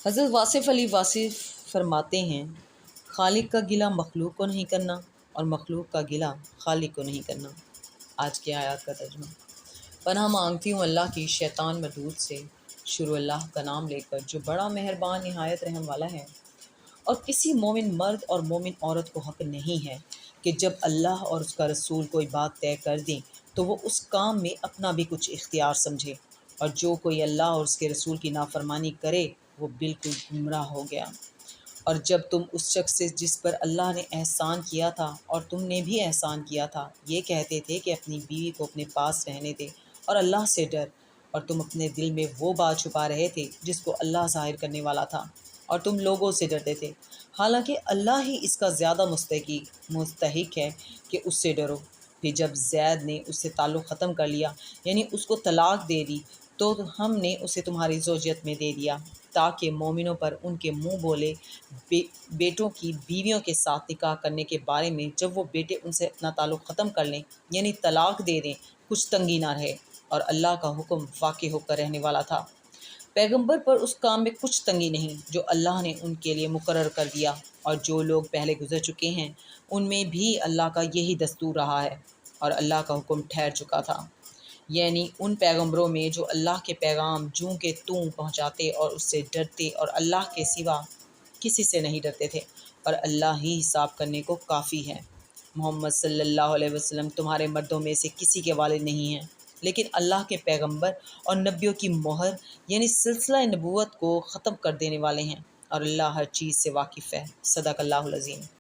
حضرت واصف علی واصف فرماتے ہیں، خالق کا گلہ مخلوق کو نہیں کرنا اور مخلوق کا گلہ خالق کو نہیں کرنا۔ آج کی آیات کا ترجمہ۔ پناہ مانگتی ہوں اللہ کی شیطان مردود سے۔ شروع اللہ کا نام لے کر جو بڑا مہربان نہایت رحم والا ہے۔ اور کسی مومن مرد اور مومن عورت کو حق نہیں ہے کہ جب اللہ اور اس کا رسول کوئی بات طے کر دیں تو وہ اس کام میں اپنا بھی کچھ اختیار سمجھے، اور جو کوئی اللہ اور اس کے رسول کی نافرمانی کرے وہ بالکل گمراہ ہو گیا۔ اور جب تم اس شخص سے جس پر اللہ نے احسان کیا تھا اور تم نے بھی احسان کیا تھا یہ کہتے تھے کہ اپنی بیوی کو اپنے پاس رہنے دے اور اللہ سے ڈر، اور تم اپنے دل میں وہ بات چھپا رہے تھے جس کو اللہ ظاہر کرنے والا تھا، اور تم لوگوں سے ڈرتے تھے، حالانکہ اللہ ہی اس کا زیادہ مستحق ہے کہ اس سے ڈرو۔ پھر جب زید نے اس سے تعلق ختم کر لیا، یعنی اس کو طلاق دے دی، تو ہم نے اسے تمہاری زوجیت میں دے دیا تاکہ مومنوں پر ان کے منہ بولے بیٹوں کی بیویوں کے ساتھ نکاح کرنے کے بارے میں جب وہ بیٹے ان سے اپنا تعلق ختم کر لیں یعنی طلاق دے دیں کچھ تنگی نہ رہے، اور اللہ کا حکم واقع ہو کر رہنے والا تھا۔ پیغمبر پر اس کام میں کچھ تنگی نہیں جو اللہ نے ان کے لیے مقرر کر دیا، اور جو لوگ پہلے گزر چکے ہیں ان میں بھی اللہ کا یہی دستور رہا ہے، اور اللہ کا حکم ٹھہر چکا تھا، یعنی ان پیغمبروں میں جو اللہ کے پیغام جوں کہ توں پہنچاتے اور اس سے ڈرتے اور اللہ کے سوا کسی سے نہیں ڈرتے تھے، اور اللہ ہی حساب کرنے کو کافی ہے۔ محمد صلی اللہ علیہ وسلم تمہارے مردوں میں سے کسی کے والد نہیں ہیں، لیکن اللہ کے پیغمبر اور نبیوں کی مہر یعنی سلسلہ نبوت کو ختم کر دینے والے ہیں، اور اللہ ہر چیز سے واقف ہے۔ صدق اللہ العظیم۔